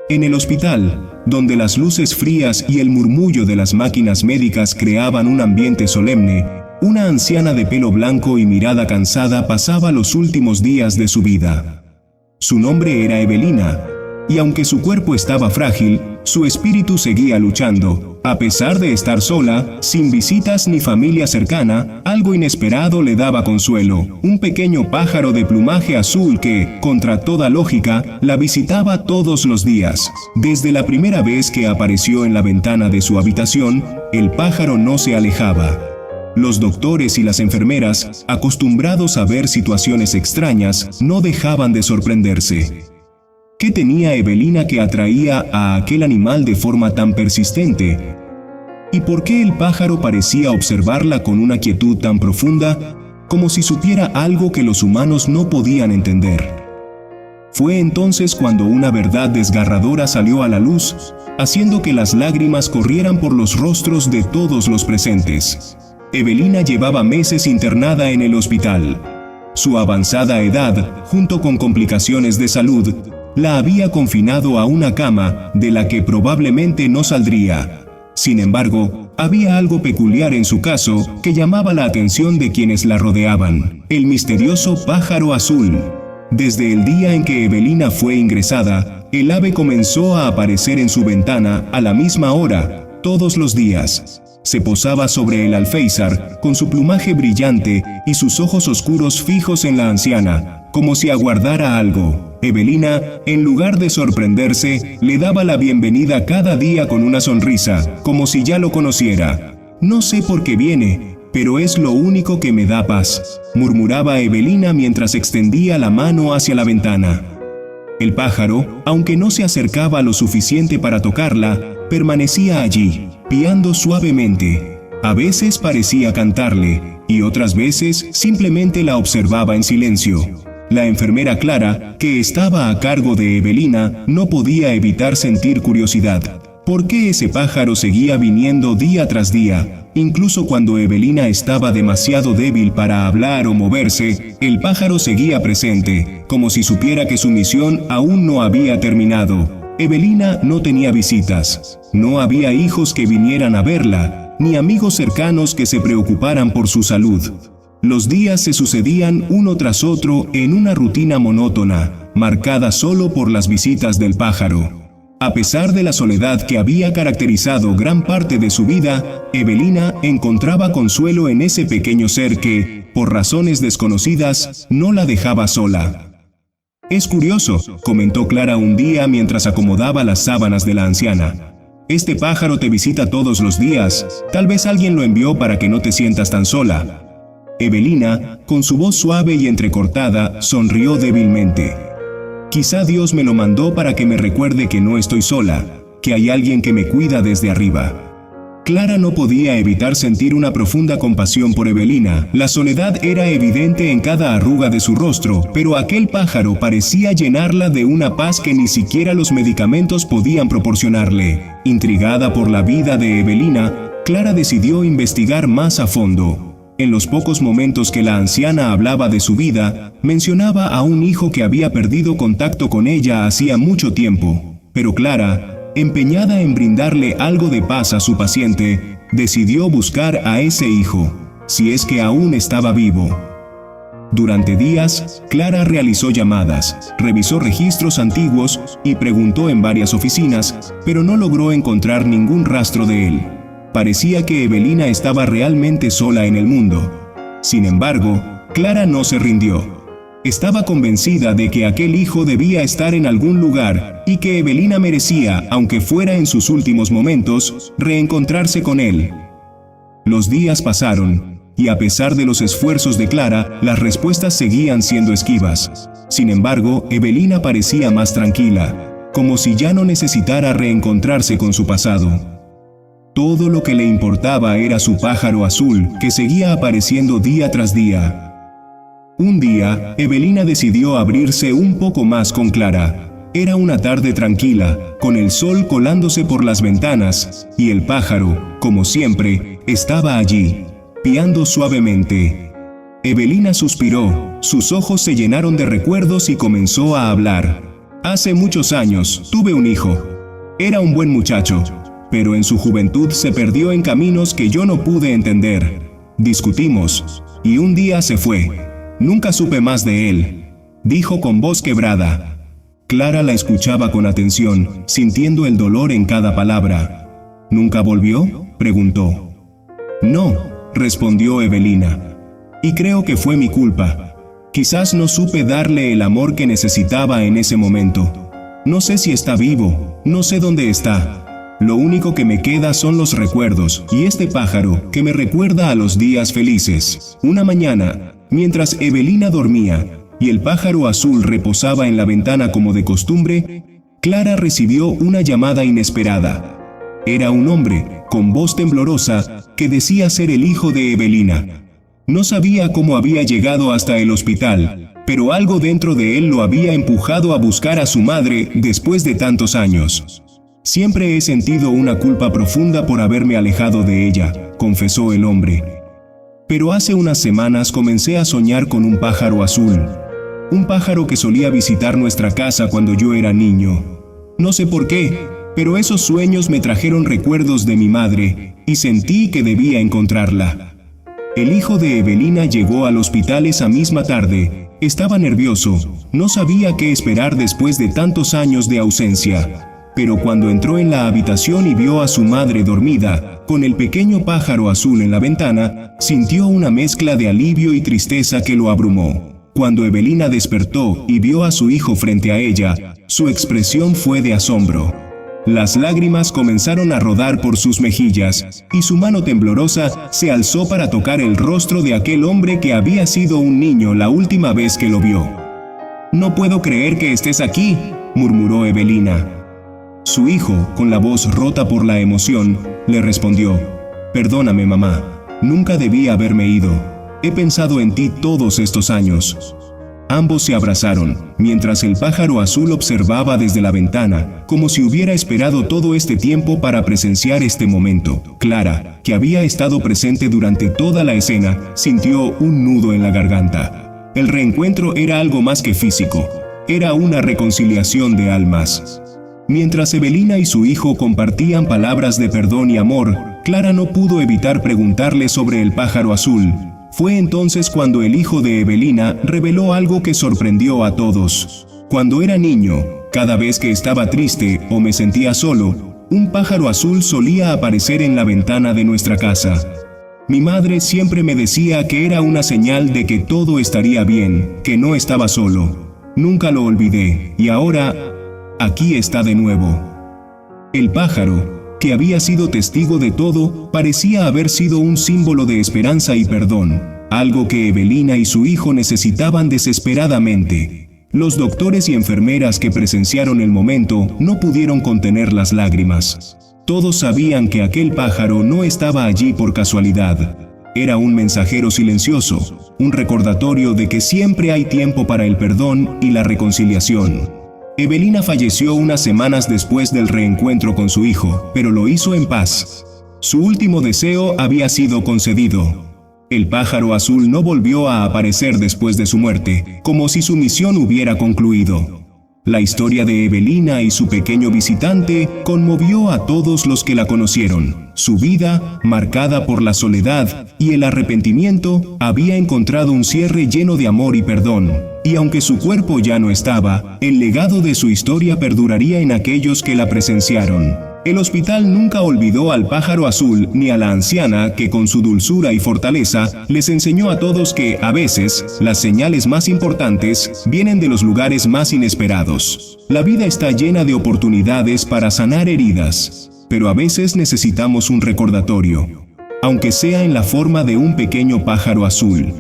En el hospital, donde las luces frías y el murmullo de las máquinas médicas creaban un ambiente solemne, una anciana de pelo blanco y mirada cansada pasaba los últimos días de su vida. Su nombre era Evelina, y aunque su cuerpo estaba frágil, su espíritu seguía luchando. A pesar de estar sola, sin visitas ni familia cercana, algo inesperado le daba consuelo. Un pequeño pájaro de plumaje azul que, contra toda lógica, la visitaba todos los días. Desde la primera vez que apareció en la ventana de su habitación, el pájaro no se alejaba. Los doctores y las enfermeras, acostumbrados a ver situaciones extrañas, no dejaban de sorprenderse. ¿Qué tenía Evelina que atraía a aquel animal de forma tan persistente? ¿Y por qué el pájaro parecía observarla con una quietud tan profunda, como si supiera algo que los humanos no podían entender? Fue entonces cuando una verdad desgarradora salió a la luz, haciendo que las lágrimas corrieran por los rostros de todos los presentes. Evelina llevaba meses internada en el hospital. Su avanzada edad, junto con complicaciones de salud, la había confinado a una cama de la que probablemente no saldría. Sin embargo, había algo peculiar en su caso que llamaba la atención de quienes la rodeaban: el misterioso pájaro azul. Desde el día en que Evelina fue ingresada, el ave comenzó a aparecer en su ventana a la misma hora, todos los días. Se posaba sobre el alféizar, con su plumaje brillante y sus ojos oscuros fijos en la anciana, como si aguardara algo. Evelina, en lugar de sorprenderse, le daba la bienvenida cada día con una sonrisa, como si ya lo conociera. «No sé por qué viene, pero es lo único que me da paz», murmuraba Evelina mientras extendía la mano hacia la ventana. El pájaro, aunque no se acercaba lo suficiente para tocarla, permanecía allí, piando suavemente. A veces parecía cantarle, y otras veces simplemente la observaba en silencio. La enfermera Clara, que estaba a cargo de Evelina, no podía evitar sentir curiosidad. ¿Por qué ese pájaro seguía viniendo día tras día? Incluso cuando Evelina estaba demasiado débil para hablar o moverse, el pájaro seguía presente, como si supiera que su misión aún no había terminado. Evelina no tenía visitas, no había hijos que vinieran a verla, ni amigos cercanos que se preocuparan por su salud. Los días se sucedían uno tras otro en una rutina monótona, marcada solo por las visitas del pájaro. A pesar de la soledad que había caracterizado gran parte de su vida, Evelina encontraba consuelo en ese pequeño ser que, por razones desconocidas, no la dejaba sola. «Es curioso», comentó Clara un día mientras acomodaba las sábanas de la anciana. «Este pájaro te visita todos los días. Tal vez alguien lo envió para que no te sientas tan sola». Evelina, con su voz suave y entrecortada, sonrió débilmente. «Quizá Dios me lo mandó para que me recuerde que no estoy sola, que hay alguien que me cuida desde arriba». Clara no podía evitar sentir una profunda compasión por Evelina. La soledad era evidente en cada arruga de su rostro, pero aquel pájaro parecía llenarla de una paz que ni siquiera los medicamentos podían proporcionarle. Intrigada por la vida de Evelina, Clara decidió investigar más a fondo. En los pocos momentos que la anciana hablaba de su vida, mencionaba a un hijo que había perdido contacto con ella hacía mucho tiempo. Pero Clara, empeñada en brindarle algo de paz a su paciente, decidió buscar a ese hijo, si es que aún estaba vivo. Durante días, Clara realizó llamadas, revisó registros antiguos y preguntó en varias oficinas, pero no logró encontrar ningún rastro de él. Parecía que Evelina estaba realmente sola en el mundo. Sin embargo, Clara no se rindió. Estaba convencida de que aquel hijo debía estar en algún lugar y que Evelina merecía, aunque fuera en sus últimos momentos, reencontrarse con él. Los días pasaron, y a pesar de los esfuerzos de Clara, las respuestas seguían siendo esquivas. Sin embargo, Evelina parecía más tranquila, como si ya no necesitara reencontrarse con su pasado. Todo lo que le importaba era su pájaro azul, que seguía apareciendo día tras día. Un día, Evelina decidió abrirse un poco más con Clara. Era una tarde tranquila, con el sol colándose por las ventanas, y el pájaro, como siempre, estaba allí, piando suavemente. Evelina suspiró, sus ojos se llenaron de recuerdos y comenzó a hablar. Hace muchos años tuve un hijo. Era un buen muchacho, pero en su juventud se perdió en caminos que yo no pude entender. Discutimos, y un día se fue. Nunca supe más de él, dijo con voz quebrada. Clara la escuchaba con atención, sintiendo el dolor en cada palabra. ¿Nunca volvió?, preguntó. No, respondió Evelina. Y creo que fue mi culpa. Quizás no supe darle el amor que necesitaba en ese momento. No sé si está vivo, no sé dónde está. Lo único que me queda son los recuerdos y este pájaro que me recuerda a los días felices. Una mañana, mientras Evelina dormía y el pájaro azul reposaba en la ventana como de costumbre, Clara recibió una llamada inesperada. Era un hombre, con voz temblorosa, que decía ser el hijo de Evelina. No sabía cómo había llegado hasta el hospital, pero algo dentro de él lo había empujado a buscar a su madre después de tantos años. Siempre he sentido una culpa profunda por haberme alejado de ella, confesó el hombre. Pero hace unas semanas comencé a soñar con un pájaro azul. Un pájaro que solía visitar nuestra casa cuando yo era niño. No sé por qué, pero esos sueños me trajeron recuerdos de mi madre y sentí que debía encontrarla. El hijo de Evelina llegó al hospital esa misma tarde. Estaba nervioso, no sabía qué esperar después de tantos años de ausencia. Pero cuando entró en la habitación y vio a su madre dormida, con el pequeño pájaro azul en la ventana, sintió una mezcla de alivio y tristeza que lo abrumó. Cuando Evelina despertó y vio a su hijo frente a ella, su expresión fue de asombro. Las lágrimas comenzaron a rodar por sus mejillas, y su mano temblorosa se alzó para tocar el rostro de aquel hombre que había sido un niño la última vez que lo vio. «No puedo creer que estés aquí», murmuró Evelina. Su hijo, con la voz rota por la emoción, le respondió: «Perdóname, mamá, nunca debí haberme ido. He pensado en ti todos estos años». Ambos se abrazaron, mientras el pájaro azul observaba desde la ventana, como si hubiera esperado todo este tiempo para presenciar este momento. Clara, que había estado presente durante toda la escena, sintió un nudo en la garganta. El reencuentro era algo más que físico, era una reconciliación de almas. Mientras Evelina y su hijo compartían palabras de perdón y amor, Clara no pudo evitar preguntarle sobre el pájaro azul. Fue entonces cuando el hijo de Evelina reveló algo que sorprendió a todos. Cuando era niño, cada vez que estaba triste o me sentía solo, un pájaro azul solía aparecer en la ventana de nuestra casa. Mi madre siempre me decía que era una señal de que todo estaría bien, que no estaba solo. Nunca lo olvidé, y ahora, aquí está de nuevo. El pájaro, que había sido testigo de todo, parecía haber sido un símbolo de esperanza y perdón, algo que Evelina y su hijo necesitaban desesperadamente. Los doctores y enfermeras que presenciaron el momento no pudieron contener las lágrimas. Todos sabían que aquel pájaro no estaba allí por casualidad. Era un mensajero silencioso, un recordatorio de que siempre hay tiempo para el perdón y la reconciliación. Evelina falleció unas semanas después del reencuentro con su hijo, pero lo hizo en paz. Su último deseo había sido concedido. El pájaro azul no volvió a aparecer después de su muerte, como si su misión hubiera concluido. La historia de Evelina y su pequeño visitante conmovió a todos los que la conocieron. Su vida, marcada por la soledad y el arrepentimiento, había encontrado un cierre lleno de amor y perdón. Y aunque su cuerpo ya no estaba, el legado de su historia perduraría en aquellos que la presenciaron. El hospital nunca olvidó al pájaro azul ni a la anciana que con su dulzura y fortaleza les enseñó a todos que, a veces, las señales más importantes vienen de los lugares más inesperados. La vida está llena de oportunidades para sanar heridas, pero a veces necesitamos un recordatorio, aunque sea en la forma de un pequeño pájaro azul.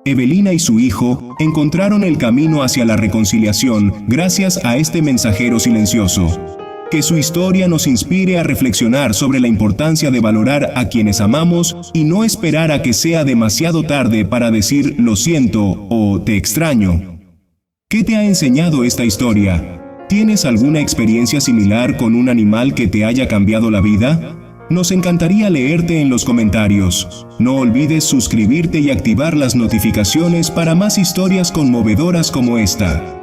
Evelina y su hijo encontraron el camino hacia la reconciliación gracias a este mensajero silencioso. Que su historia nos inspire a reflexionar sobre la importancia de valorar a quienes amamos y no esperar a que sea demasiado tarde para decir lo siento o te extraño. ¿Qué te ha enseñado esta historia? ¿Tienes alguna experiencia similar con un animal que te haya cambiado la vida? Nos encantaría leerte en los comentarios. No olvides suscribirte y activar las notificaciones para más historias conmovedoras como esta.